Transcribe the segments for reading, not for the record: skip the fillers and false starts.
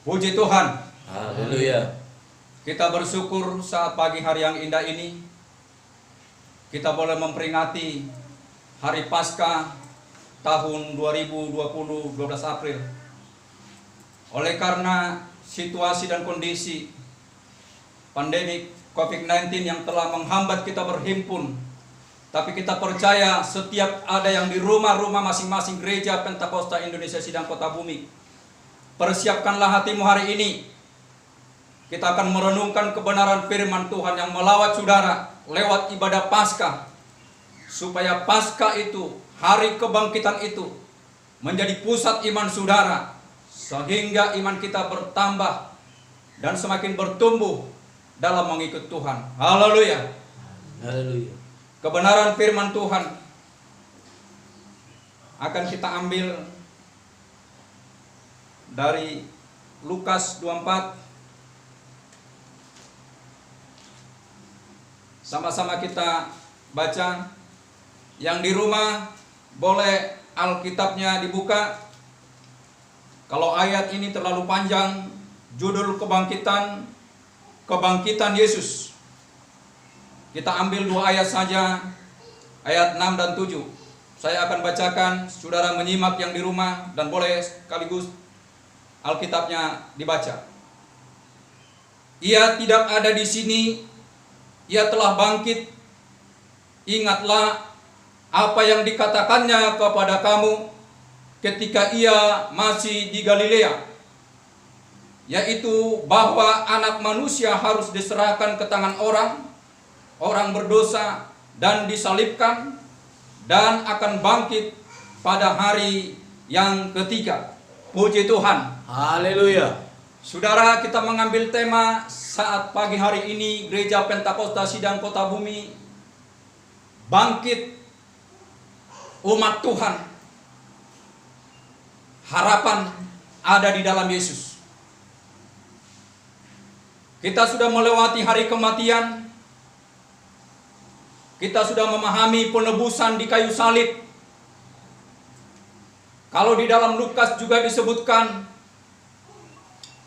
Puji Tuhan. Haleluya. Kita bersyukur saat pagi hari yang indah ini kita boleh memperingati Hari Paskah tahun 2020 12 April. Oleh karena situasi dan kondisi pandemi COVID-19 yang telah menghambat kita berhimpun, tapi kita percaya setiap ada yang di rumah-rumah masing-masing gereja Pentakosta Indonesia Sidang Kota Bumi, persiapkanlah hatimu hari ini. Kita akan merenungkan kebenaran firman Tuhan yang melawat saudara lewat ibadah Paskah, supaya Paskah itu, hari kebangkitan itu, menjadi pusat iman saudara, sehingga iman kita bertambah dan semakin bertumbuh dalam mengikut Tuhan. Haleluya. Haleluya. Kebenaran firman Tuhan akan kita ambil dari Lukas 24. Sama-sama kita baca. Yang di rumah boleh Alkitabnya dibuka. Kalau ayat ini terlalu panjang, judul kebangkitan Yesus, kita ambil 2 ayat saja, ayat 6 dan 7. Saya akan bacakan, saudara menyimak yang di rumah, dan boleh sekaligus Alkitabnya dibaca. Ia tidak ada di sini, ia telah bangkit. Ingatlah apa yang dikatakannya kepada kamu ketika ia masih di Galilea, yaitu bahwa anak manusia harus diserahkan ke tangan orang berdosa dan disalibkan, dan akan bangkit pada hari yang ketiga. Puji Tuhan. Haleluya. Saudara, kita mengambil tema saat pagi hari ini Gereja Pentakosta Sidang Kota Bumi, bangkit umat Tuhan. Harapan ada di dalam Yesus. Kita sudah melewati hari kematian. Kita sudah memahami penebusan di kayu salib. Kalau di dalam Lukas juga disebutkan,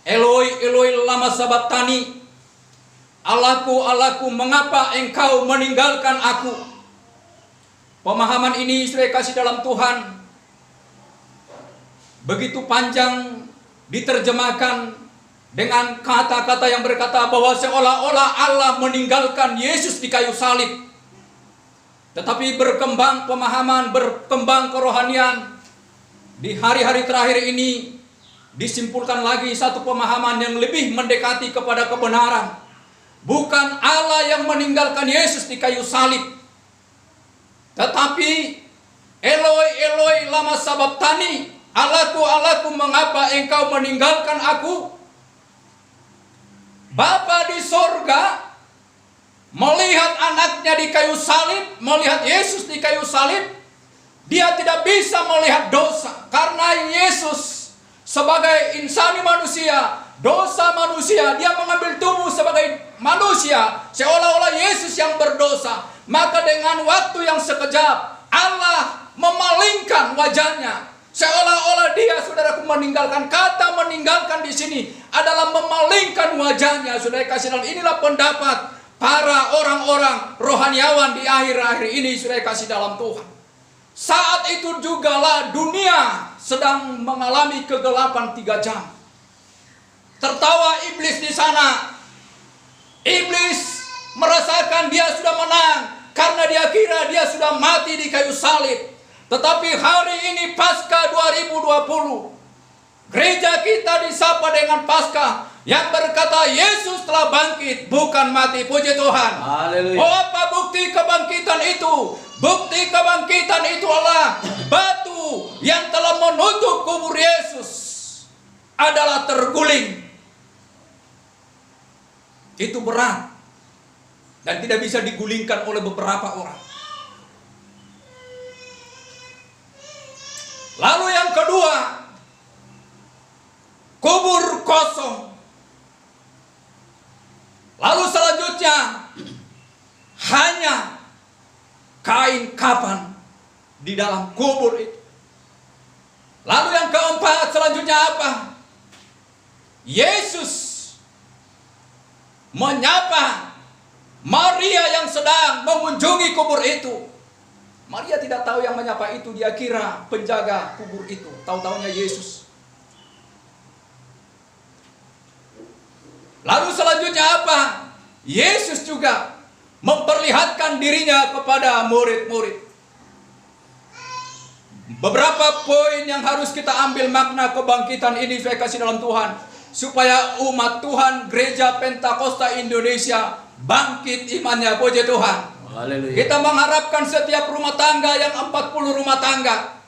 Eloi, Eloi, lama sabachthani, Allahku, Allahku, mengapa engkau meninggalkan aku? Pemahaman ini saya kasih dalam Tuhan begitu panjang, diterjemahkan dengan kata-kata yang berkata bahwa seolah-olah Allah meninggalkan Yesus di kayu salib. Tetapi berkembang pemahaman, berkembang kerohanian. Di hari-hari terakhir ini disimpulkan lagi satu pemahaman yang lebih mendekati kepada kebenaran. Bukan Allah yang meninggalkan Yesus di kayu salib, tetapi Eloi, Eloi, lama sabachthani, Allahku, Allahku, mengapa engkau meninggalkan aku? Bapa di sorga melihat anaknya di kayu salib, melihat Yesus di kayu salib, dia tidak bisa melihat dosa, karena Yesus sebagai insani manusia, dosa manusia, dia mengambil tubuh sebagai manusia, seolah-olah Yesus yang berdosa. Maka dengan waktu yang sekejap, Allah memalingkan wajahnya, seolah-olah dia, saudaraku, meninggalkan. Kata meninggalkan di sini adalah memalingkan wajahnya. Saudara kasih dalam, inilah pendapat para orang-orang rohaniawan di akhir-akhir ini, saudara kasih dalam Tuhan. Saat itu jugalah dunia sedang mengalami kegelapan 3 jam. Tertawa iblis di sana. Iblis merasakan dia sudah menang karena dia kira dia sudah mati di kayu salib. Tetapi hari ini Paskah 2020, gereja kita disapa dengan Paskah yang berkata Yesus telah bangkit, bukan mati. Puji Tuhan. Haleluya. Oh, apa bukti kebangkitan itu? Bukti kebangkitan itu adalah batu yang telah menutup kubur Yesus adalah terguling. Itu berat dan tidak bisa digulingkan oleh beberapa orang. Lalu yang kedua, kubur kosong. Lalu selanjutnya hanya kain kapan di dalam kubur itu. Lalu yang keempat selanjutnya apa? Yesus menyapa Maria yang sedang mengunjungi kubur itu. Maria tidak tahu yang menyapa itu, dia kira penjaga kubur itu. Tahu-taunya Yesus. Lalu selanjutnya apa? Yesus juga memperlihatkan dirinya kepada murid-murid. Beberapa poin yang harus kita ambil makna kebangkitan ini saya kasih dalam Tuhan, supaya umat Tuhan Gereja Pentakosta Indonesia bangkit imannya. Puji Tuhan. Haleluya. Kita mengharapkan setiap rumah tangga yang 40 rumah tangga.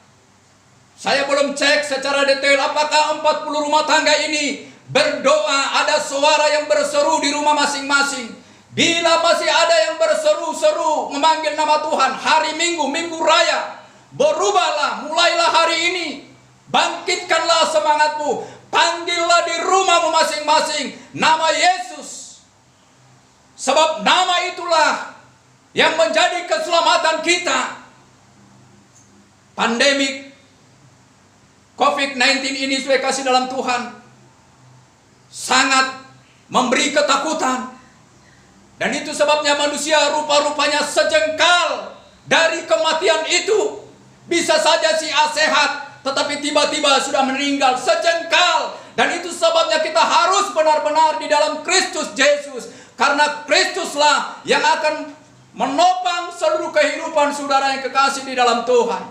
Saya belum cek secara detail apakah 40 rumah tangga ini berdoa, ada suara yang berseru di rumah masing-masing. Bila masih ada yang berseru-seru memanggil nama Tuhan, hari Minggu, Minggu Raya, berubahlah, mulailah hari ini. Bangkitkanlah semangatmu. Panggillah di rumahmu masing-masing nama Yesus. Sebab nama itulah yang menjadi keselamatan kita. Pandemik COVID-19 ini saya kasih dalam Tuhan sangat memberi ketakutan. Dan itu sebabnya manusia rupa-rupanya sejengkal dari kematian itu. Bisa saja si A sehat, tetapi tiba-tiba sudah meninggal, sejengkal. Dan itu sebabnya kita harus benar-benar di dalam Kristus Yesus. Karena Kristuslah yang akan menopang seluruh kehidupan saudara yang kekasih di dalam Tuhan.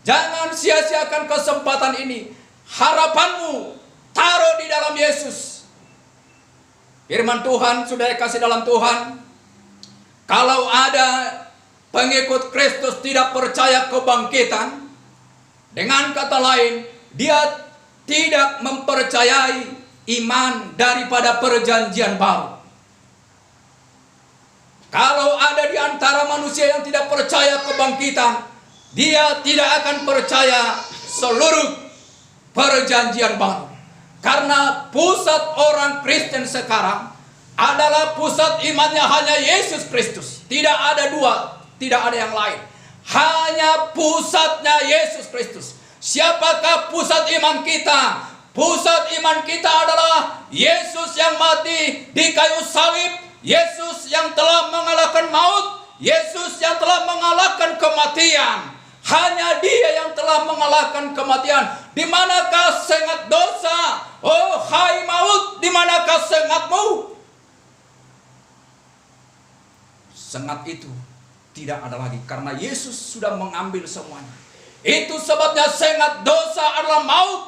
Jangan sia-siakan kesempatan ini. Harapanmu taruh di dalam Yesus. Firman Tuhan sudah kasih dalam Tuhan. Kalau ada pengikut Kristus tidak percaya kebangkitan, dengan kata lain, dia tidak mempercayai iman daripada perjanjian baru. Kalau ada di antara manusia yang tidak percaya kebangkitan, dia tidak akan percaya seluruh perjanjian baru. Karena pusat orang Kristen sekarang adalah pusat imannya hanya Yesus Kristus. Tidak ada dua, tidak ada yang lain. Hanya pusatnya Yesus Kristus. Siapakah pusat iman kita? Pusat iman kita adalah Yesus yang mati di kayu salib. Yesus yang telah mengalahkan maut, Yesus yang telah mengalahkan kematian. Hanya Dia yang telah mengalahkan kematian. Di manakah sengat dosa? Oh hai maut, di manakah sengatmu? Sengat itu tidak ada lagi karena Yesus sudah mengambil semuanya. Itu sebabnya sengat dosa adalah maut.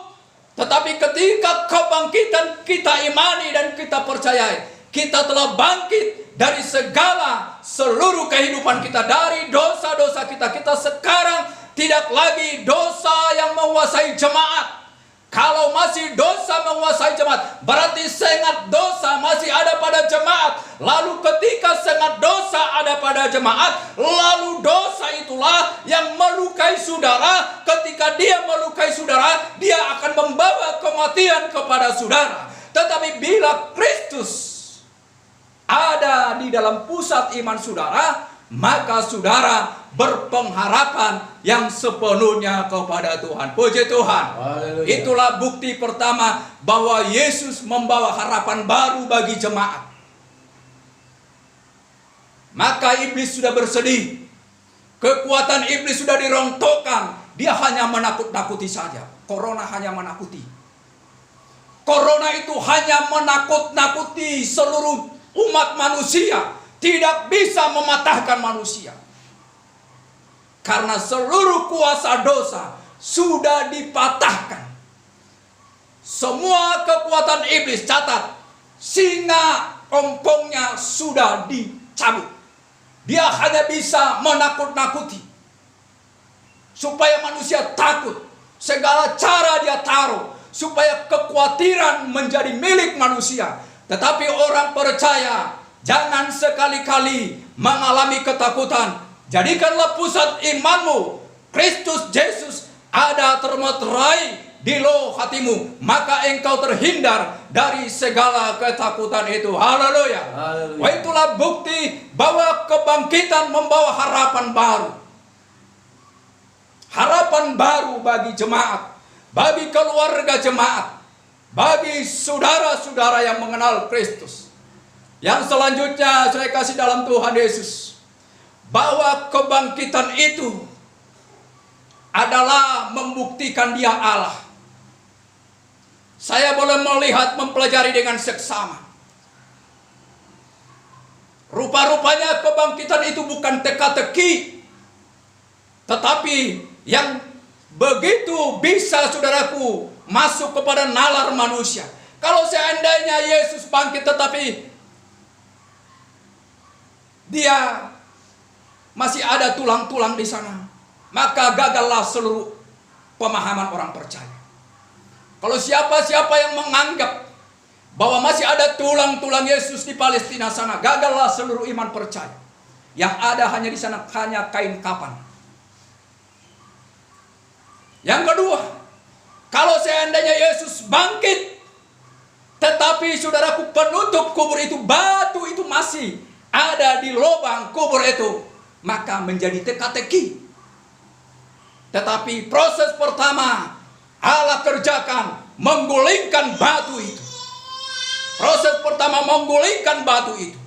Tetapi ketika kebangkitan kita imani dan kita percayai, kita telah bangkit dari segala seluruh kehidupan kita, dari dosa-dosa kita. Kita sekarang tidak lagi dosa yang menguasai jemaat. Kalau masih dosa menguasai jemaat, berarti sengat dosa masih ada pada jemaat. Lalu ketika sengat dosa ada pada jemaat, lalu dosa itulah yang melukai saudara. Ketika dia melukai saudara, dia akan membawa kematian kepada saudara. Tetapi bila Kristus ada di dalam pusat iman saudara, maka saudara berpengharapan yang sepenuhnya kepada Tuhan. Puji Tuhan. Haleluya. Itulah bukti pertama bahwa Yesus membawa harapan baru bagi jemaat. Maka iblis sudah bersedih. Kekuatan iblis sudah dirontokkan. Dia hanya menakut-nakuti saja. Corona hanya menakuti. Corona itu hanya menakut-nakuti seluruh umat manusia, tidak bisa mematahkan manusia. Karena seluruh kuasa dosa sudah dipatahkan. Semua kekuatan iblis, catat, singa ompongnya sudah dicabut. Dia hanya bisa menakut-nakuti supaya manusia takut. Segala cara dia taruh supaya kekhawatiran menjadi milik manusia. Tetapi orang percaya jangan sekali-kali mengalami ketakutan. Jadikanlah pusat imanmu Kristus Yesus ada termeterai di loh hatimu, maka engkau terhindar dari segala ketakutan itu. Haleluya. Wah, itulah bukti bahwa kebangkitan membawa harapan baru. Harapan baru bagi jemaat, bagi keluarga jemaat. bagi saudara-saudara yang mengenal Kristus. Yang selanjutnya saya kasih dalam Tuhan Yesus, bahwa kebangkitan itu adalah membuktikan Dia Allah. Saya boleh melihat, mempelajari dengan seksama. Rupa-rupanya kebangkitan itu bukan teka-teki, tetapi yang begitu bisa, saudaraku, masuk kepada nalar manusia. Kalau seandainya Yesus bangkit tetapi Dia masih ada tulang-tulang di sana, maka gagallah seluruh pemahaman orang percaya. Kalau siapa-siapa yang menganggap bahwa masih ada tulang-tulang Yesus di Palestina sana, gagallah seluruh iman percaya. Yang ada hanya di sana hanya kain kapan. Yang kedua, kalau seandainya Yesus bangkit, tetapi saudaraku, penutup kubur itu, batu itu masih ada di lubang kubur itu, maka menjadi teka-teki. Tetapi proses pertama Allah kerjakan, menggulingkan batu itu. Proses pertama menggulingkan batu itu,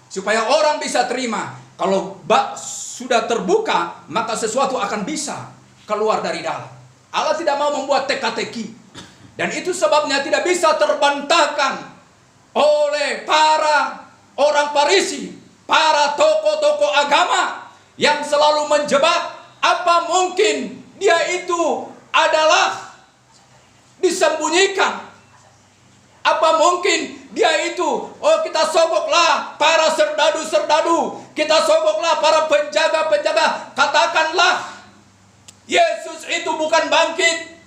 supaya orang bisa terima. Kalau bak sudah terbuka, maka sesuatu akan bisa keluar dari dalam. Allah tidak mau membuat teka-teki. Dan itu sebabnya tidak bisa terbantahkan oleh para orang Farisi, para tokoh-tokoh agama yang selalu menjebak. Apa mungkin Dia itu adalah disembunyikan? Apa mungkin Dia itu, oh kita sogoklah para serdadu-serdadu, kita sogoklah para penjaga-penjaga. Katakanlah Yesus itu bukan bangkit.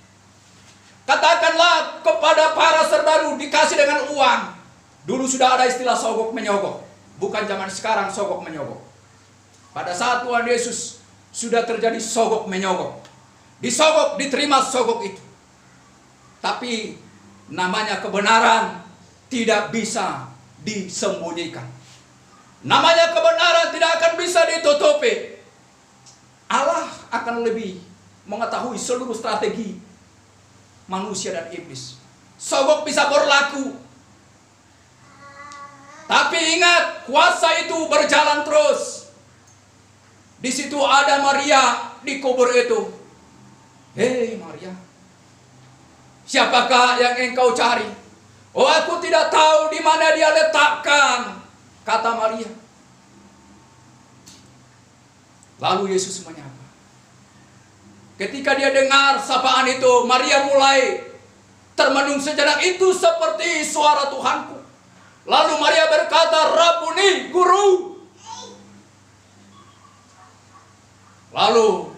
Katakanlah kepada para serdadu, dikasih dengan uang. Dulu sudah ada istilah sogok menyogok, bukan zaman sekarang sogok menyogok. Pada saat Tuhan Yesus sudah terjadi sogok menyogok. Disogok, diterima sogok itu. Tapi namanya kebenaran tidak bisa disembunyikan. Namanya kebenaran tidak akan bisa ditutupi. Allah akan lebih mengetahui seluruh strategi manusia dan iblis. Sogok bisa berlaku, tapi ingat, kuasa itu berjalan terus. Di situ ada Maria di kubur itu. Hei Maria, siapakah yang engkau cari? Oh, aku tidak tahu di mana Dia letakkan, kata Maria. Lalu Yesus menyapa. Ketika Dia dengar sapaan itu, Maria mulai termenung sejenak. Itu seperti suara Tuhanku. Lalu Maria berkata, Rabuni, Guru. Lalu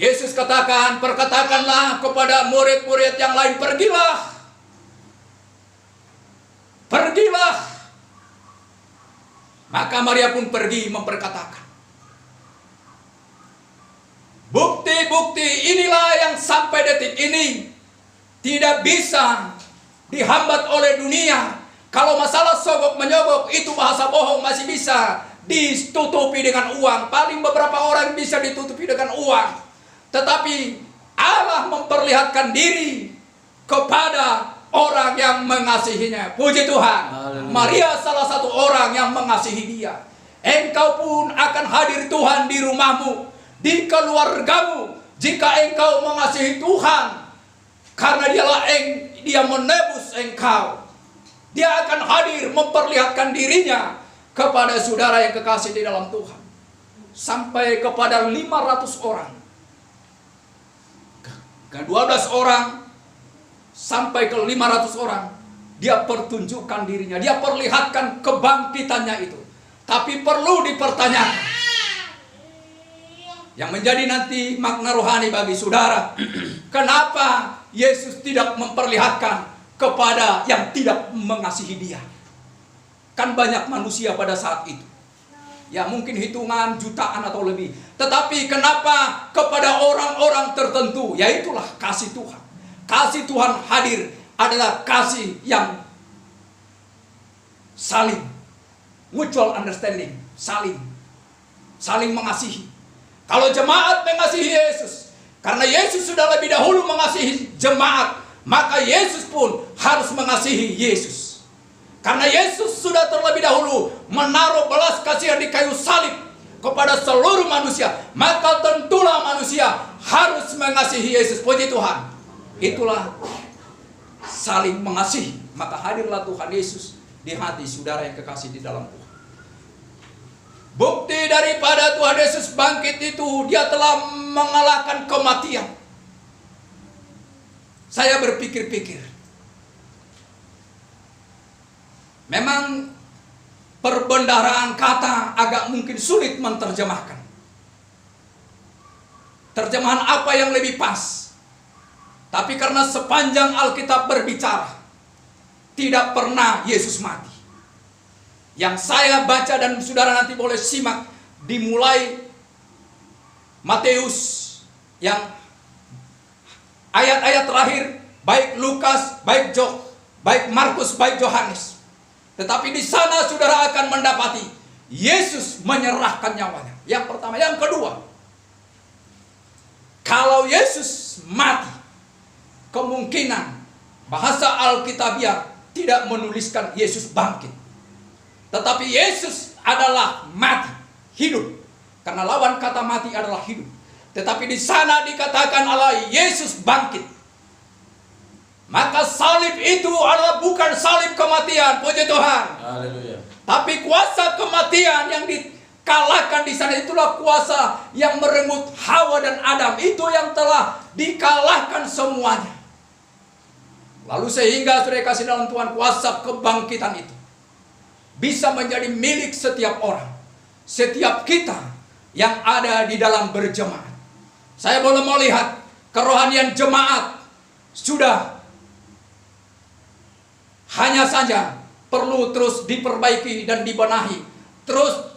Yesus katakan, perkatakanlah kepada murid-murid yang lain, pergilah. Pergilah. Maka Maria pun pergi memperkatakan. Bukti-bukti inilah yang sampai detik ini tidak bisa dihambat oleh dunia. Kalau masalah sogok menyogok itu bahasa bohong masih bisa ditutupi dengan uang. Paling beberapa orang bisa ditutupi dengan uang. Tetapi Allah memperlihatkan diri kepada orang yang mengasihinya. Puji Tuhan. Haleluya. Maria salah satu orang yang mengasihi Dia. Engkau pun akan hadir Tuhan di rumahmu, di keluargamu, jika engkau mengasihi Tuhan. Karena Dia menebus engkau. Dia akan hadir memperlihatkan dirinya kepada saudara yang kekasih di dalam Tuhan. Sampai kepada 500 orang. Ke 12 orang sampai ke 500 orang. Dia pertunjukkan dirinya. Dia perlihatkan kebangkitannya itu. Tapi perlu dipertanyakan. Yang menjadi nanti makna rohani bagi saudara. Kenapa Yesus tidak memperlihatkan kepada yang tidak mengasihi Dia? Kan banyak manusia pada saat itu. Ya mungkin hitungan jutaan atau lebih. Tetapi kenapa kepada orang-orang tertentu? Yaitulah kasih Tuhan. Kasih Tuhan hadir adalah kasih yang saling. Mutual understanding. Saling mengasihi. Kalau jemaat mengasihi Yesus, karena Yesus sudah lebih dahulu mengasihi jemaat, maka Yesus pun harus mengasihi Yesus. Karena Yesus sudah terlebih dahulu menaruh belas kasihan di kayu salib kepada seluruh manusia, maka tentulah manusia harus mengasihi Yesus. Puji Tuhan. Itulah saling mengasihi. Maka hadirlah Tuhan Yesus di hati saudara yang kekasih di dalam Tuhan. Bukti daripada Tuhan Yesus bangkit itu, Dia telah mengalahkan kematian. Saya berpikir-pikir, memang perbendaharaan kata agak mungkin sulit menerjemahkan. Terjemahan apa yang lebih pas? Tapi karena sepanjang Alkitab berbicara, tidak pernah Yesus mati. Yang saya baca dan saudara nanti boleh simak, dimulai Matius yang ayat-ayat terakhir, baik Lukas, baik Markus, baik Yohanes. Tetapi di sana saudara akan mendapati Yesus menyerahkan nyawanya. Yang pertama, yang kedua, kalau Yesus mati, kemungkinan bahasa Alkitabiah tidak menuliskan Yesus bangkit. Tetapi Yesus adalah mati, hidup. Karena lawan kata mati adalah hidup. Tetapi di sana dikatakan Allah Yesus bangkit. Maka salib itu adalah bukan salib kematian, puji Tuhan. Haleluya. Tapi kuasa kematian yang dikalahkan di sana, itulah kuasa yang merenggut Hawa dan Adam. Itu yang telah dikalahkan semuanya. Lalu sehingga saudara kasih dalam Tuhan, kuasa kebangkitan itu bisa menjadi milik setiap orang, setiap kita yang ada di dalam berjemaat. Saya boleh melihat kerohanian jemaat sudah hanya saja perlu terus diperbaiki dan dibenahi, terus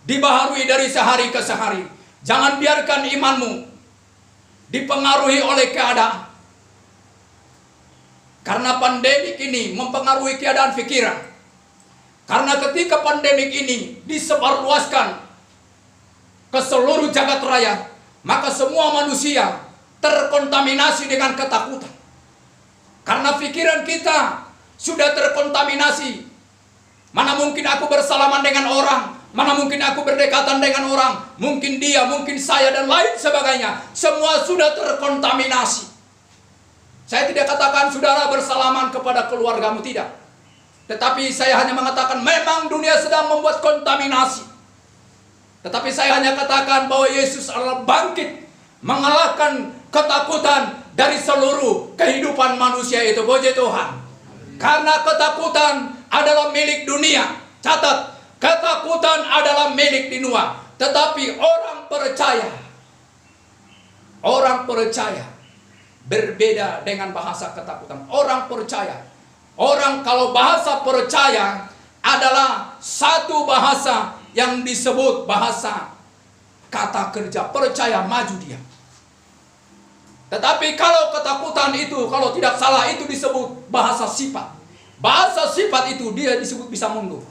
dibaharui dari sehari ke sehari. Jangan biarkan imanmu dipengaruhi oleh keadaan. Karena pandemik ini mempengaruhi keadaan pikiran. Karena ketika pandemik ini disebarluaskan ke seluruh jagat raya, maka semua manusia terkontaminasi dengan ketakutan. Karena pikiran kita sudah terkontaminasi. Mana mungkin aku bersalaman dengan orang, mana mungkin aku berdekatan dengan orang, mungkin dia, mungkin saya, dan lain sebagainya. Semua sudah terkontaminasi. Saya tidak katakan saudara bersalaman kepada keluargamu, tidak. Tetapi saya hanya mengatakan memang dunia sedang membuat kontaminasi. Tetapi saya hanya katakan bahwa Yesus adalah bangkit, mengalahkan ketakutan dari seluruh kehidupan manusia itu. Puji Tuhan. Karena ketakutan adalah milik dunia. Catat, ketakutan adalah milik dunia. Tetapi orang percaya berbeda dengan bahasa ketakutan. Orang percaya, kalau bahasa percaya adalah satu bahasa yang disebut bahasa kata kerja, percaya, maju dia. Tetapi kalau ketakutan itu, kalau tidak salah, itu disebut bahasa sifat. Bahasa sifat itu dia disebut bisa mundur.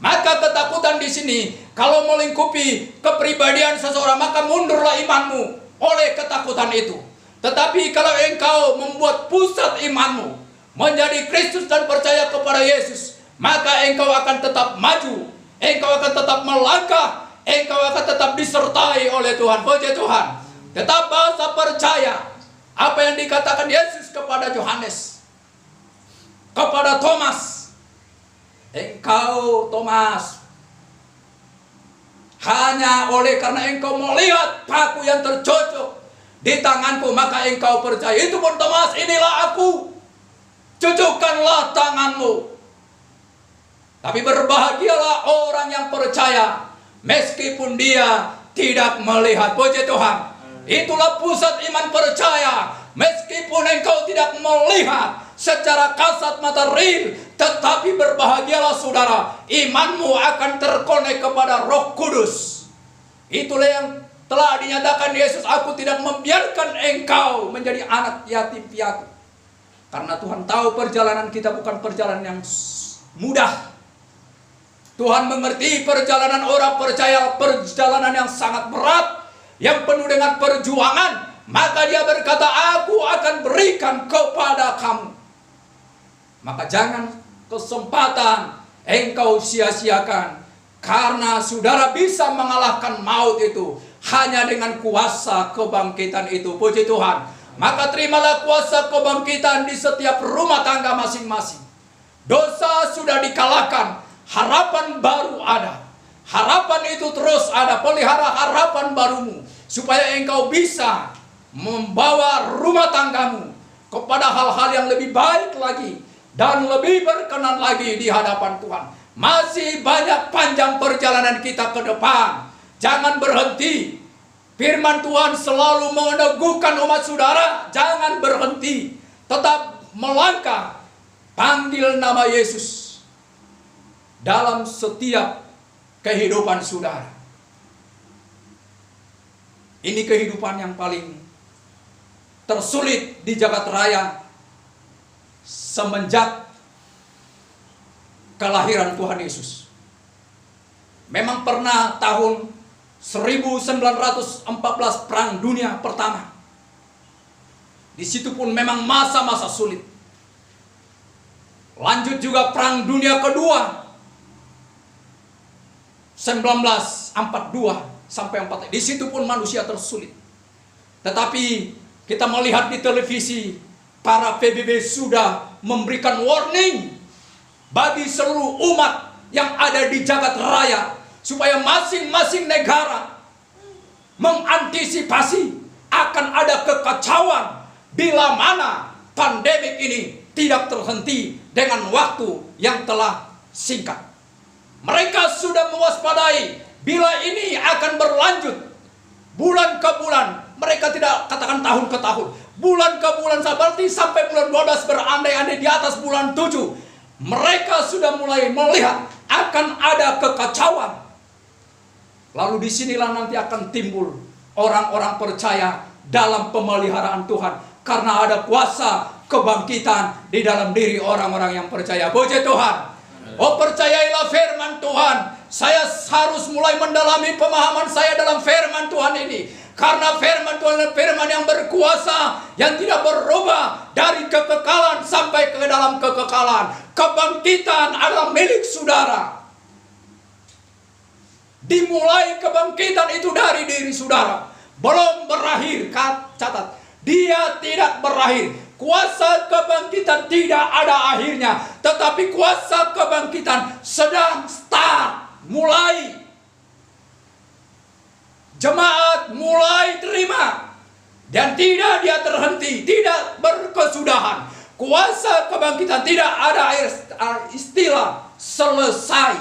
Maka ketakutan di sini kalau melingkupi kepribadian seseorang, maka mundurlah imanmu oleh ketakutan itu. Tetapi kalau engkau membuat pusat imanmu menjadi Kristus dan percaya kepada Yesus, maka engkau akan tetap maju, engkau akan tetap melangkah, engkau akan tetap disertai oleh Tuhan. Puji Tuhan. Tetap bahasa percaya. Apa yang dikatakan Yesus kepada Yohanes, kepada Thomas, engkau Thomas, hanya oleh karena engkau melihat paku yang tercocok di tanganku, maka engkau percaya. Itu pun Thomas, inilah aku, cucukkanlah tanganmu. Tapi berbahagialah orang yang percaya meskipun dia tidak melihat. Puji Tuhan. Itulah pusat iman percaya. Meskipun engkau tidak melihat secara kasat mata real, tetapi berbahagialah saudara, imanmu akan terkonek kepada Roh Kudus. Itulah yang telah dinyatakan Yesus, aku tidak membiarkan engkau menjadi anak yatim piatu. Karena Tuhan tahu perjalanan kita bukan perjalanan yang mudah. Tuhan mengerti perjalanan orang percaya, perjalanan yang sangat berat, yang penuh dengan perjuangan. Maka dia berkata, aku akan berikan kepada kamu. Maka jangan kesempatan engkau sia-siakan. Karena saudara bisa mengalahkan maut itu hanya dengan kuasa kebangkitan itu. Puji Tuhan. Maka terimalah kuasa kebangkitan di setiap rumah tangga masing-masing. Dosa sudah dikalahkan, harapan baru ada. Harapan itu terus ada. Pelihara harapan barumu supaya engkau bisa membawa rumah tanggamu kepada hal-hal yang lebih baik lagi dan lebih berkenan lagi di hadapan Tuhan. Masih banyak panjang perjalanan kita ke depan. Jangan berhenti. Firman Tuhan selalu meneguhkan umat saudara, jangan berhenti. Tetap melangkah. Panggil nama Yesus dalam setiap kehidupan saudara. Ini kehidupan yang paling tersulit di jagat raya semenjak kelahiran Tuhan Yesus. Memang pernah tahun 1914 Perang Dunia Pertama. Di situ pun memang masa-masa sulit. Lanjut juga Perang Dunia Kedua 1942 sampai 4. Di situ pun manusia tersulit. Tetapi kita melihat di televisi para PBB sudah memberikan warning bagi seluruh umat yang ada di jagat raya supaya masing-masing negara mengantisipasi akan ada kekacauan bila mana pandemik ini tidak terhenti dengan waktu yang telah singkat. Mereka sudah mewaspadai bila ini akan berlanjut bulan ke bulan. Mereka tidak katakan tahun ke tahun, bulan ke bulan, seperti sampai bulan 12 berandai-andai di atas bulan 7. Mereka sudah mulai melihat akan ada kekacauan. Lalu disinilah nanti akan timbul orang-orang percaya dalam pemeliharaan Tuhan. Karena ada kuasa kebangkitan di dalam diri orang-orang yang percaya. Puji Tuhan. Oh, percayailah firman Tuhan. Saya harus mulai mendalami pemahaman saya dalam firman Tuhan ini. Karena firman Tuhan adalah firman yang berkuasa, yang tidak berubah dari kekekalan sampai ke dalam kekekalan. Kebangkitan adalah milik saudara. Dimulai kebangkitan itu dari diri saudara. Belum berakhir, catat. Dia tidak berakhir. Kuasa kebangkitan tidak ada akhirnya. Tetapi kuasa kebangkitan sedang start, mulai. Jemaat mulai terima. Dan tidak dia terhenti, tidak berkesudahan. Kuasa kebangkitan tidak ada istilah selesai.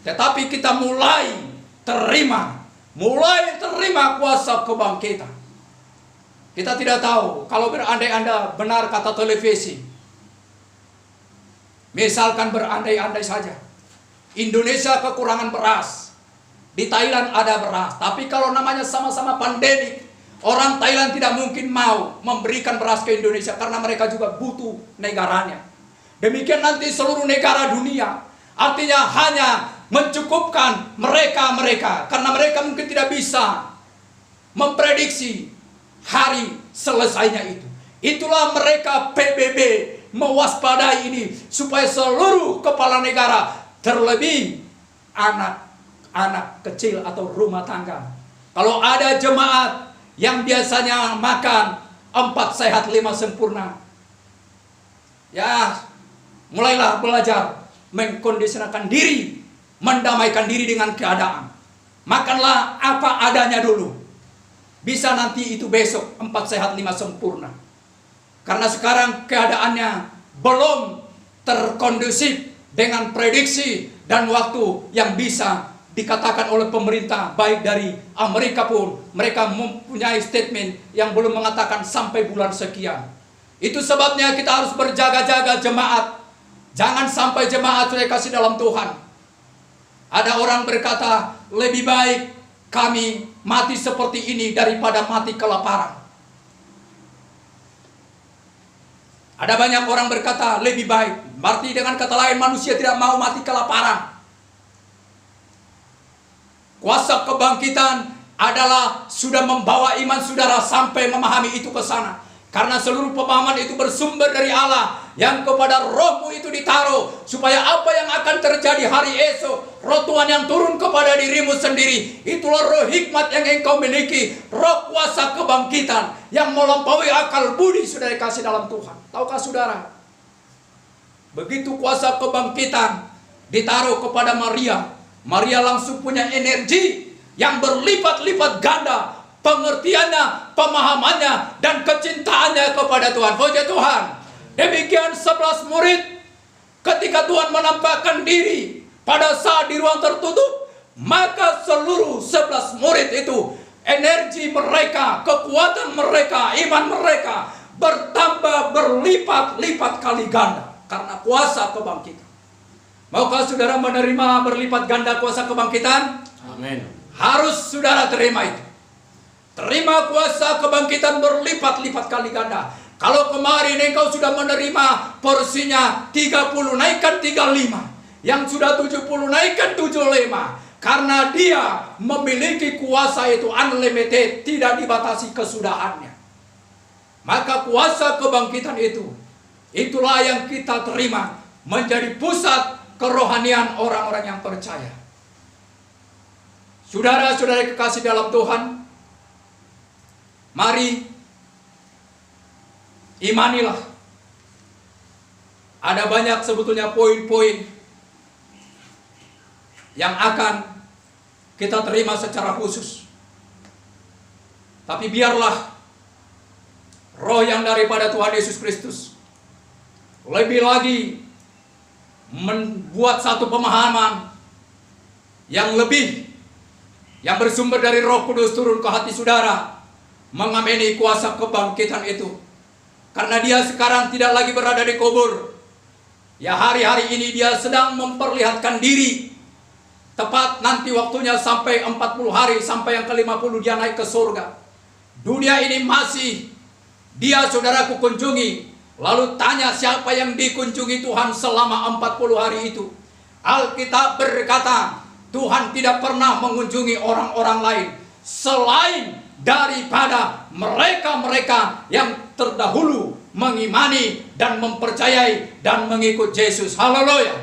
Tetapi kita mulai terima kuasa kebangkitan. Kita tidak tahu kalau berandai-andai benar kata televisi. Misalkan berandai-andai saja. Indonesia kekurangan beras. Di Thailand ada beras. Tapi kalau namanya sama-sama pandemik, orang Thailand tidak mungkin mau memberikan beras ke Indonesia karena mereka juga butuh negaranya. Demikian nanti seluruh negara dunia. Artinya hanya mencukupkan mereka karena mereka mungkin tidak bisa memprediksi hari selesainya itu. Itulah mereka PBB mewaspadai ini supaya seluruh kepala negara, terlebih anak kecil atau rumah tangga. Kalau ada jemaat yang biasanya makan 4 sehat 5 sempurna, ya mulailah belajar mengkondisikan diri, mendamaikan diri dengan keadaan. Makanlah apa adanya dulu. Bisa nanti itu besok 4 sehat 5 sempurna. Karena sekarang keadaannya belum terkondusif dengan prediksi dan waktu yang bisa dikatakan oleh pemerintah, baik dari Amerika pun mereka mempunyai statement yang belum mengatakan sampai bulan sekian. Itu sebabnya kita harus berjaga-jaga jemaat. Jangan sampai jemaat sudah kasih dalam Tuhan. Ada orang berkata, lebih baik kami mati seperti ini daripada mati kelaparan. Ada banyak orang berkata lebih baik. Berarti dengan kata lain manusia tidak mau mati kelaparan. Kuasa kebangkitan adalah sudah membawa iman saudara sampai memahami itu ke sana. Karena seluruh pemahaman itu bersumber dari Allah, yang kepada rohmu itu ditaruh, supaya apa yang akan terjadi hari esok, roh Tuhan yang turun kepada dirimu sendiri, itulah roh hikmat yang engkau miliki, roh kuasa kebangkitan yang melampaui akal budi, saudara kasih dalam Tuhan. Tahukah saudara, begitu kuasa kebangkitan ditaruh kepada Maria, Maria langsung punya energi yang berlipat-lipat ganda, pengertiannya, pemahamannya, dan kecintaannya kepada Tuhan. Puji Tuhan. Demikian 11 murid, ketika Tuhan menampakkan diri pada saat di ruang tertutup, maka seluruh 11 murid itu, energi mereka, kekuatan mereka, iman mereka bertambah berlipat-lipat kali ganda karena kuasa kebangkitan. Maukah saudara menerima berlipat ganda kuasa kebangkitan? Amin. Harus saudara terima itu. Terima kuasa kebangkitan berlipat-lipat kali ganda. Kalau kemarin engkau sudah menerima porsinya 30, naikkan 35. Yang sudah 70, naikkan 75. Karena dia memiliki kuasa itu unlimited, tidak dibatasi kesudahannya. Maka kuasa kebangkitan itu, itulah yang kita terima menjadi pusat kerohanian orang-orang yang percaya. Saudara-saudara kekasih dalam Tuhan, mari imanilah. Ada banyak sebetulnya poin-poin yang akan kita terima secara khusus. Tapi biarlah roh yang daripada Tuhan Yesus Kristus lebih lagi membuat satu pemahaman yang lebih, yang bersumber dari Roh Kudus turun ke hati saudara, mengamini kuasa kebangkitan itu. Karena dia sekarang tidak lagi berada di kubur. Ya, hari-hari ini dia sedang memperlihatkan diri. Tepat nanti waktunya sampai 40 hari, sampai yang ke-50 dia naik ke surga. Dunia ini masih dia saudaraku kunjungi. Lalu tanya siapa yang dikunjungi Tuhan selama 40 hari itu. Alkitab berkata, Tuhan tidak pernah mengunjungi orang-orang lain selain daripada mereka-mereka yang terdahulu mengimani dan mempercayai dan mengikut Yesus. Haleluya.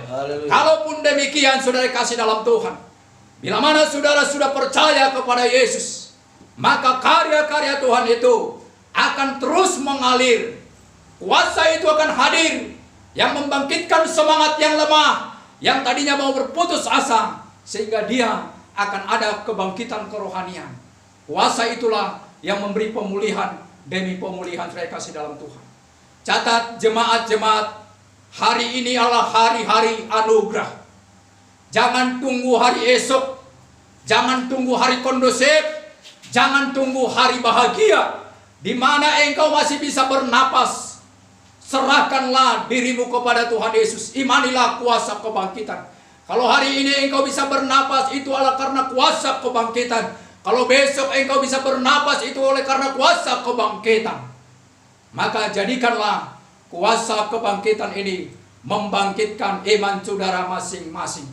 Kalaupun demikian, saudara kasih dalam Tuhan, bila mana saudara sudah percaya kepada Yesus, maka karya-karya Tuhan itu akan terus mengalir. Kuasa itu akan hadir yang membangkitkan semangat yang lemah, yang tadinya mau berputus asa, sehingga dia akan ada kebangkitan kerohanian. Kuasa itulah yang memberi pemulihan demi pemulihan, saya kasih dalam Tuhan. Catat jemaat-jemaat, hari ini adalah hari-hari anugerah. Jangan tunggu hari esok, jangan tunggu hari kondusif, jangan tunggu hari bahagia, di mana engkau masih bisa bernapas. Serahkanlah dirimu kepada Tuhan Yesus. Imanilah kuasa kebangkitan. Kalau hari ini engkau bisa bernapas, itu adalah karena kuasa kebangkitan. Kalau besok engkau bisa bernapas, itu oleh karena kuasa kebangkitan. Maka jadikanlah kuasa kebangkitan ini membangkitkan iman saudara masing-masing.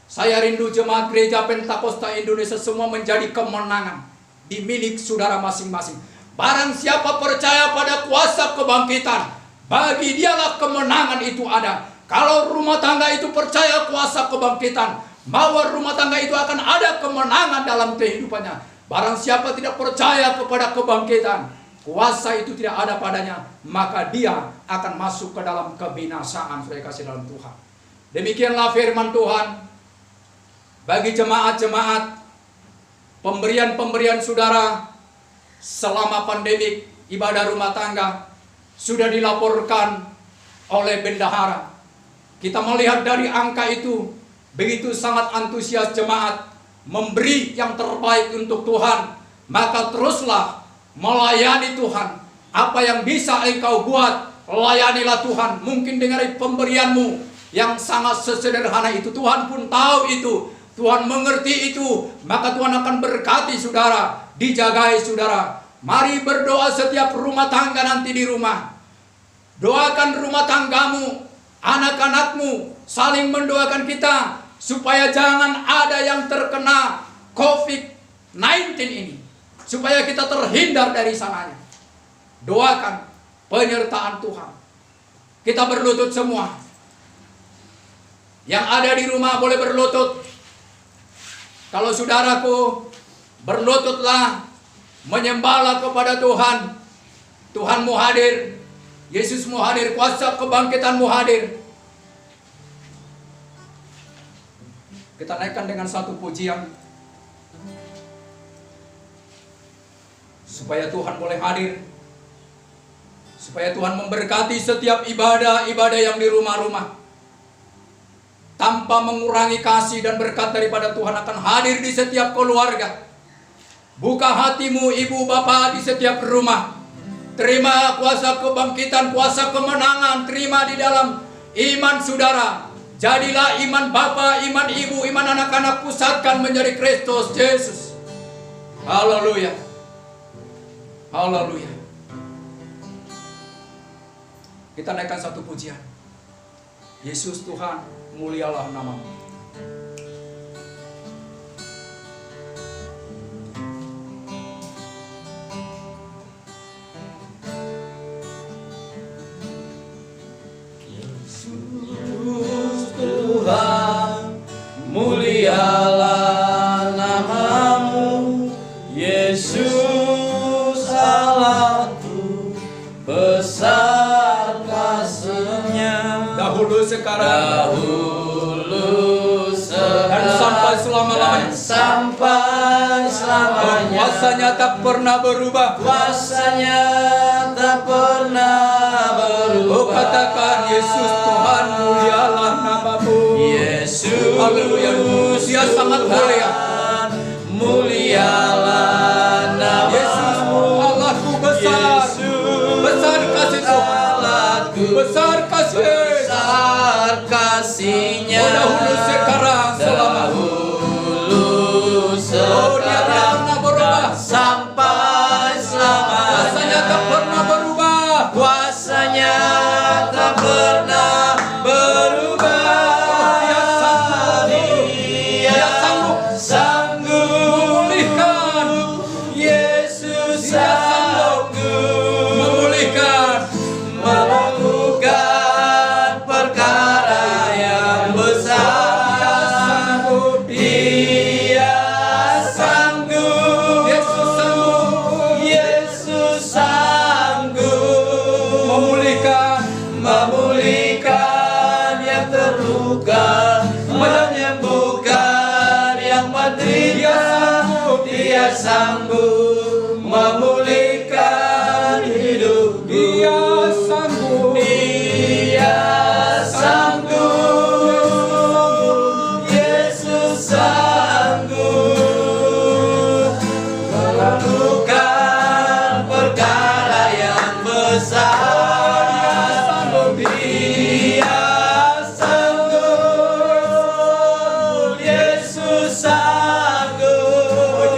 Saya rindu jemaat gereja Pentakosta Indonesia semua menjadi kemenangan di milik saudara masing-masing. Barang siapa percaya pada kuasa kebangkitan, bagi dialah kemenangan itu ada. Kalau rumah tangga itu percaya kuasa kebangkitan, bahwa rumah tangga itu akan ada kemenangan dalam kehidupannya. Barang siapa tidak percaya kepada kebangkitan, kuasa itu tidak ada padanya, maka dia akan masuk ke dalam kebinasaan. Saya kasih dalam Tuhan. Demikianlah firman Tuhan bagi jemaat-jemaat, pemberian-pemberian saudara selama pandemik ibadah rumah tangga sudah dilaporkan oleh bendahara. Kita melihat dari angka itu, begitu sangat antusias jemaat memberi yang terbaik untuk Tuhan. Maka teruslah melayani Tuhan. Apa yang bisa engkau buat, layanilah Tuhan. Mungkin dengan pemberianmu yang sangat sesederhana itu, Tuhan pun tahu itu, Tuhan mengerti itu. Maka Tuhan akan berkati saudara, dijagai saudara. Mari berdoa setiap rumah tangga nanti di rumah. Doakan rumah tanggamu, anak-anakmu, saling mendoakan kita supaya jangan ada yang terkena COVID-19 ini, supaya kita terhindar dari sananya. Doakan penyertaan Tuhan. Kita berlutut semua. Yang ada di rumah boleh berlutut. Kalau saudaraku, berlututlah, menyembahlah kepada Tuhan. Tuhanmu hadir, Yesusmu hadir, kuasa kebangkitanmu hadir. Kita naikkan dengan satu pujian, supaya Tuhan boleh hadir, supaya Tuhan memberkati setiap ibadah-ibadah yang di rumah-rumah. Tanpa mengurangi kasih dan berkat daripada Tuhan akan hadir di setiap keluarga. Buka hatimu ibu bapak di setiap rumah. Terima kuasa kebangkitan, kuasa kemenangan. Terima di dalam iman saudara. Jadilah iman bapak, iman ibu, iman anak-anak pusatkan menjadi Kristus Yesus. Haleluya. Haleluya. Kita naikkan satu pujian. Yesus Tuhan, mulialah namamu. Mulialah namamu, Yesus Allahku, besar kasih-Nya. Dahulu sekarang dan sampai selama-lamanya. Kuasanya tak pernah berubah. Kuasanya tak pernah berubah. Oh, katakan Yesus Tuhan, mulialah namamu. Yesus, haleluya, Dia sangat mulia. Mulialah namamu. Yesus, Allahku besar. Besar kasih Tuhan. Besar kasih. Besar kasih-Nya. Oh, dahulu sekarang selama. Oh, Dia tak pernah berubah. Sampai selamanya. Kuasanya tak pernah berubah. Kuasanya tak pernah berubah. Dia sanggup memulihkan. Yesus sanggup memulihkan, melakukan perkara yang besar. Dia sanggup. Yesus sanggup memulihkan yang terluka, menyembuhkan yang menderita. Dia sanggup memulihkan hidupku. Dia sanggup. Yesus sanggup melakukan perkara yang besar. Dia sanggup. Yesus sanggup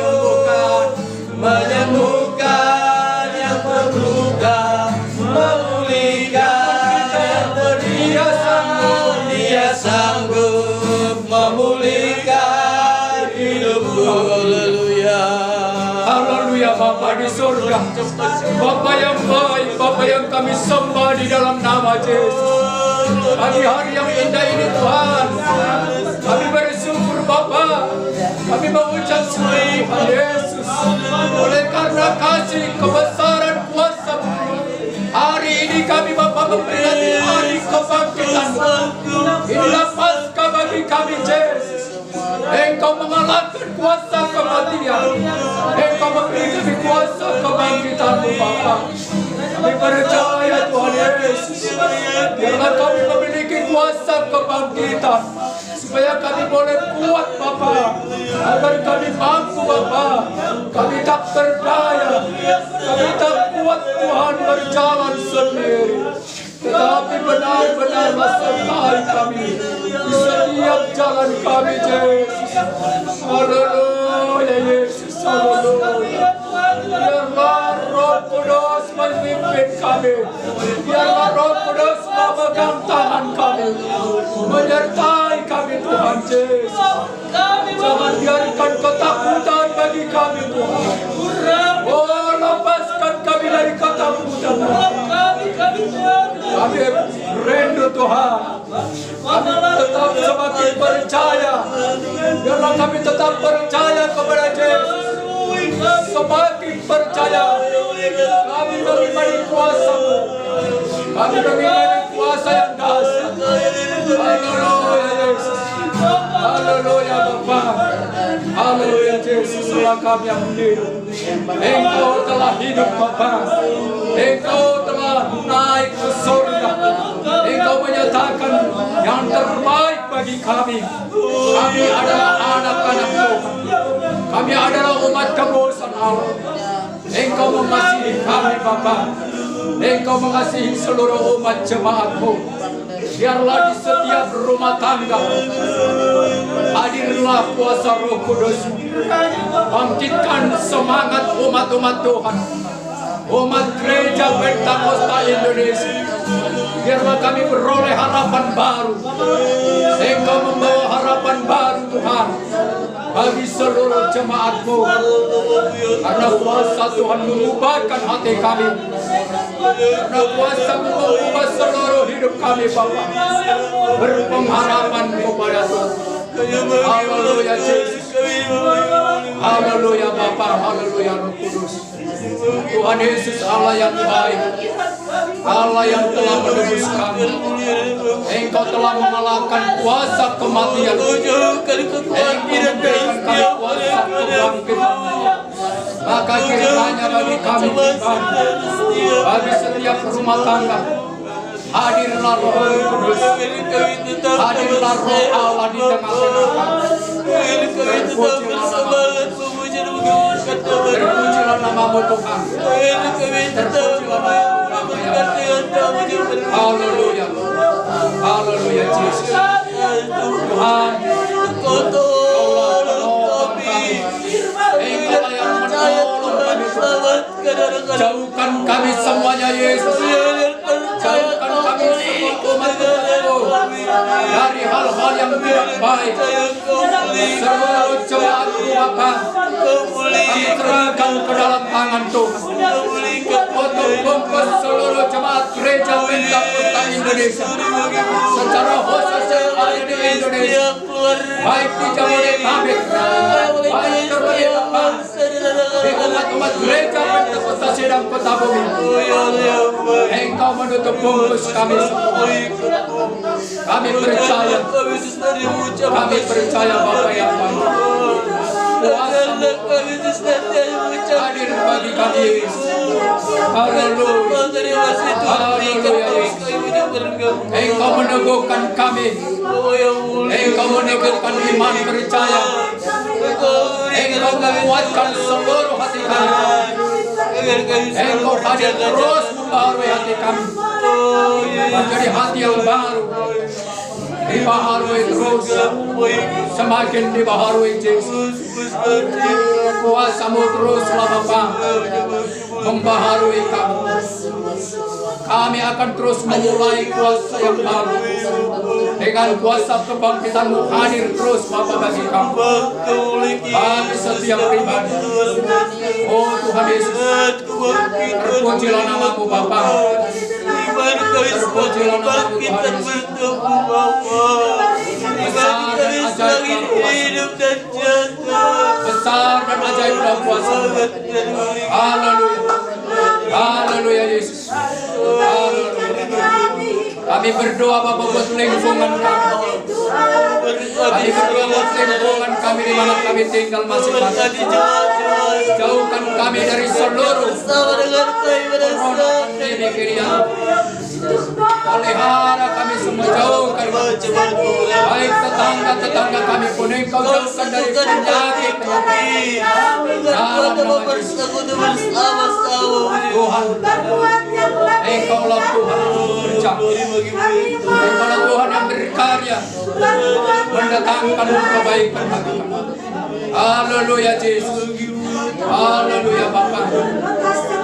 menyembuhkan yang terluka, memulihkan yang terderita. Dia sanggup memulihkan hidupku. Haleluya. Haleluya, Bapa di surga, Bapa yang baik, Bapa yang kami sembah di dalam nama Yesus. Pagi hari yang indah ini Tuhan, kami bersyukur Bapa, kami mengucap syukur Yesus, oleh karena kasih kebesaran kuasa. Hari ini kami Bapa memperingati hari kebangkitan. Inilah Paskah bagi kami Yesus. Engkau mengalahkan kuasa kematian. Engkau memberi kami kuasa kebangkitan-Mu Bapa. Kami percaya Tuhan Yesus, biarlah kami memiliki kuasa kebangkitan, supaya kami boleh kuat Bapa, agar kami mampu Bapa. Kami tak berdaya, kami tak kuat Tuhan berjalan sendiri, tetapi benar-benarlah sertai kami di setiap jalan kami Yesus. Haleluya Yesus, haleluya. Biarlah Roh Kudus memimpin kami, biarlah Roh Kudus memegang tangan kami, menyertai kami kami Tuhan Yesus. Jangan biarkan ketakutan bagi kami Tuhan. Oh, lepaskan kami dari ketakutan. Kami rindu Tuhan. Kami tetap semakin percaya. Biarlah kami tetap percaya kepada Yesus. Semakin percaya. Kami menimani kuasa-Mu. Kami menimani kuasa yang dahsyat. Haleluya Yesus. Haleluya Bapa. Haleluya Yesus. Telah kami yang hidup. Engkau telah hidup Bapa. Engkau telah naik ke surga. Engkau menyatakan yang terbaik bagi kami. Kami adalah anak-anak Tuhan. Kami adalah umat kebosan Allah. Engkau mengasihi kami Bapa. Engkau mengasihi seluruh umat jemaat-Mu. Biarlah di setiap rumah tangga hadirlah kuasa Roh Kudus. Bangkitkan semangat umat-umat Tuhan, umat gereja Pentakosta Indonesia. Biarlah kami beroleh harapan baru. Engkau membawa harapan baru Tuhan bagi seluruh jemaat-Mu. Karena kuasa Tuhan mengubahkan hati kami. Karena kuasa-Mu mengubah seluruh hidup kami Bapa. Berpengharapan kepada Tuhan. Haleluya Yesus. Haleluya Bapa. Haleluya Roh Kudus. Tuhan Yesus Allah yang baik. Allah yang telah menebus kami. Engkau telah mengalahkan kuasa kematian. Engkau memberikan kami kuasa kebangkitan. Maka kiranya bagi kami Tuhan, bagi setiap rumah tangga, hadirlah Roh Kudus. Hadirlah Roh Allah di tengah-tengah kami. Terpujilah nama-Mu Tuhan. Terpujilah nama-Mu Tuhan. Haleluya. Haleluya Yesus. Tuhan, Engkaulah penolong kami. Engkaulah yang menolong kami. Jauhkan kami semuanya Yesus. Jauhkan kami semua umat-Mu dari hal-hal yang tidak baik. Seluruh jemaat-Mu Bapa, kami serahkan ke dalam tangan Tuhan. Untuk bungkus seluruh jemaat gereja Pentakosta Indonesia, secara khusus yang ada di Indonesia, baik di Jabodetabek, baik di umat-umat gereja Pentakosta Sedang Kota Bumi. Engkau menutup bungkus kami semua. Kami percaya Bapa yang baik. Kuasa-Mu hadir bagi kami. Haleluya. Haleluya Yesus. Engkau meneguhkan kami. Engkau meneguhkan iman percaya. Engkau menguatkan seluruh hati kami. Engkau hadir terus membaharui hati kami menjadi hati yang baru. Dibaharui terus, semakin dibaharui Yesus. Kuasa-Mu teruslah Bapa membaharui kami. Kami akan terus memulai kuasa yang baru. Dengan kuasa kebangkitan-Mu hadir terus Bapa bagi kami. Bagi setiap pribadi. Oh Tuhan Yesus, terpujilah nama-Mu Bapa. Terpujilah nama-Mu Tuhan Yesus. Besar dan ajaib kuasa. Besar dan ajaib kuasa. Haleluya. Haleluya Yesus. Haleluya. Kami berdoa Bapa buat lingkungan kami. Kami berdoa buat lingkungan kami di mana kami tinggal masing-masing. Jauhkan kami dari seluruh corona pandemi kirian. Pelihara kami semua, jauhkan baik tetangga-tetangga kami pun Engkau jauhkan dari penyakit. Dalam nama Yesus. Tuhan, Engkaulah Tuhan berjaya. Engkaulah Tuhan yang berkarya mendatangkan kebaikan bagi kami. Haleluya Yesus. Haleluya Bapa.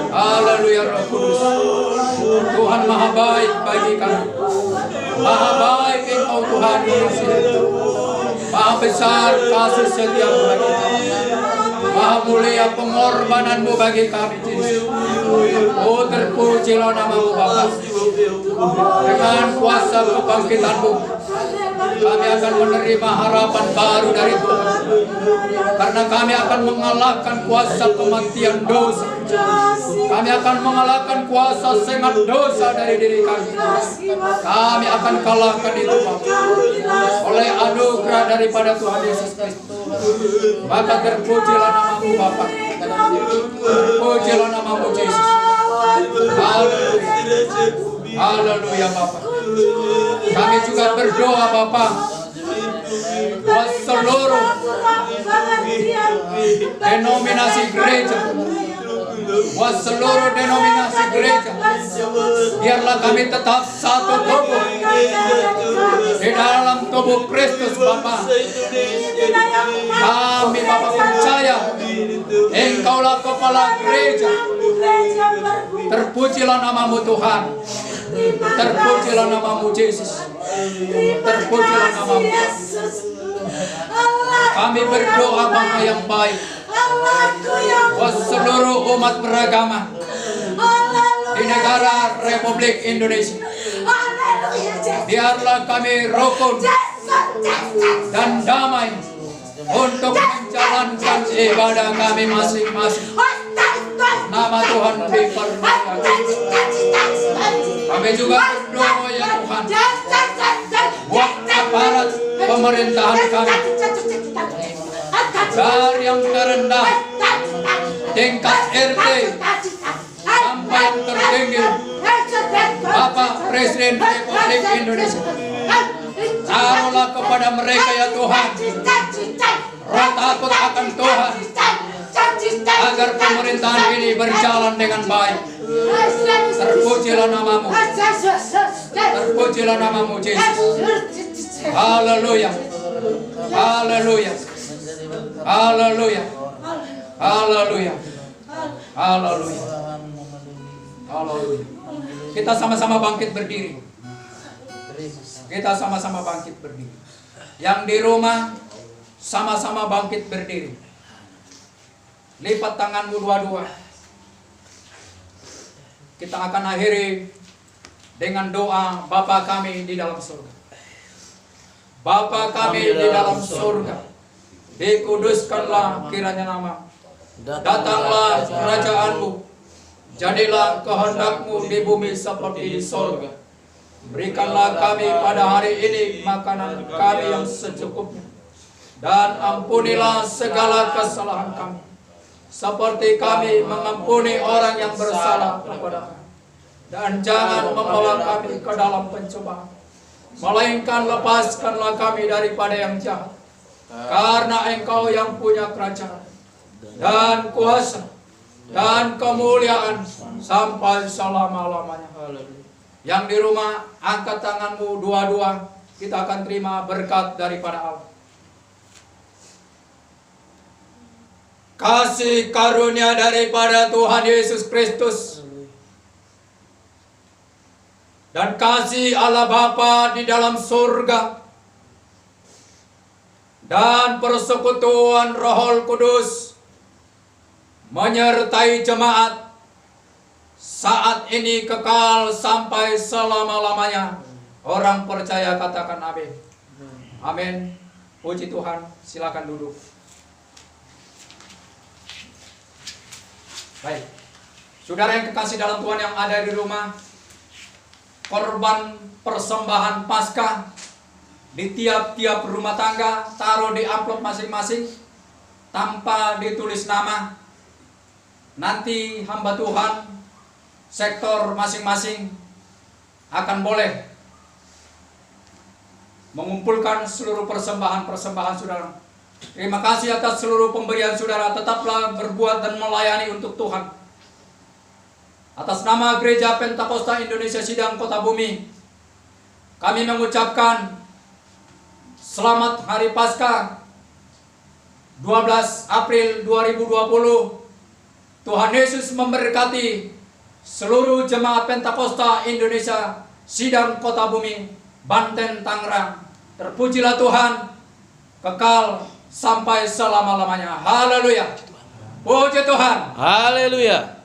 Haleluya Roh Kudus. Tuhan maha baik bagi kami. Maha baik Engkau Tuhan Yesus. Maha besar kasih setiamu bagi kami. Maha mulia pengorbananmu bagi kami, Yesus. Oh, terpujilah namamu Bapa. Dengan kuasa kebangkitanmu, kami akan menerima harapan baru dari Tuhan. Karena kami akan mengalahkan kuasa kematian dosa. Kami akan mengalahkan kuasa sengat dosa dari diri kami. Kami akan kalahkan itu Bapa, oleh anugerah daripada Tuhan Yesus Kristus. Maka terpujilah namamu Bapa. Terpujilah namamu Yesus. Haleluya. Haleluya Bapa. Kami juga berdoa Bapa, buat seluruh denominasi gereja, buat seluruh denominasi gereja, biarlah kami tetap satu tubuh di dalam tubuh Kristus Bapa. Kami Bapa percaya Engkaulah kepala gereja. Terpujilah namamu Tuhan. Terpujilah namamu Yesus. Terpujilah namamu. Kami berdoa Bapa yang baik buat seluruh umat beragama di negara Republik Indonesia. Biarlah kami rukun dan damai untuk menjalankan ibadah kami masing-masing. Nama Tuhan dipermuliakan. Kami juga berdoa ya Tuhan, buat aparat pemerintahan kami, dari yang terendah tingkat RT sampai yang tertinggi Bapak Presiden Republik Indonesia. Taruhlah kepada mereka ya Tuhan roh takut akan Tuhan, agar pemerintahan ini berjalan dengan baik. Terpujilah namamu. Terpujilah namamu Yesus. Haleluya. Haleluya. Haleluya. Haleluya. Haleluya. Haleluya. Kita sama-sama bangkit berdiri. Kita sama-sama bangkit berdiri. Yang di rumah sama-sama bangkit berdiri. Lipat tanganmu dua-dua. Kita akan akhiri dengan doa Bapa kami di dalam surga. Bapa kami di dalam surga, dikuduskanlah kiranya nama. Datanglah kerajaanmu. Jadilah kehendakmu di bumi seperti di surga. Berikanlah kami pada hari ini makanan kami yang secukupnya. Dan ampunilah segala kesalahan kami, seperti kami mengampuni orang yang bersalah kepada kami. Dan jangan membawa kami ke dalam pencobaan, melainkan lepaskanlah kami daripada yang jahat. Karena Engkau yang punya kerajaan dan kuasa dan kemuliaan sampai selama-lamanya. Yang di rumah, angkat tanganmu dua-dua. Kita akan terima berkat daripada Allah. Kasih karunia daripada Tuhan Yesus Kristus dan kasih Allah Bapa di dalam surga dan persekutuan Roh Kudus menyertai jemaat saat ini kekal sampai selama-lamanya. Orang percaya katakan amin. Amin. Puji Tuhan. Silakan duduk. Baik, saudara yang kekasih dalam Tuhan yang ada di rumah, korban persembahan Paskah di tiap-tiap rumah tangga taruh di amplop masing-masing tanpa ditulis nama. Nanti hamba Tuhan sektor masing-masing akan boleh mengumpulkan seluruh persembahan-persembahan saudara. Terima kasih atas seluruh pemberian saudara. Tetaplah berbuat dan melayani untuk Tuhan. Atas nama Gereja Pentakosta Indonesia Sidang Kota Bumi, kami mengucapkan selamat Hari Paskah 12 April 2020. Tuhan Yesus memberkati seluruh jemaat Pentakosta Indonesia Sidang Kota Bumi, Banten, Tangerang. Terpujilah Tuhan. kekal sampai selama-lamanya. Haleluya. Puji Tuhan. Haleluya.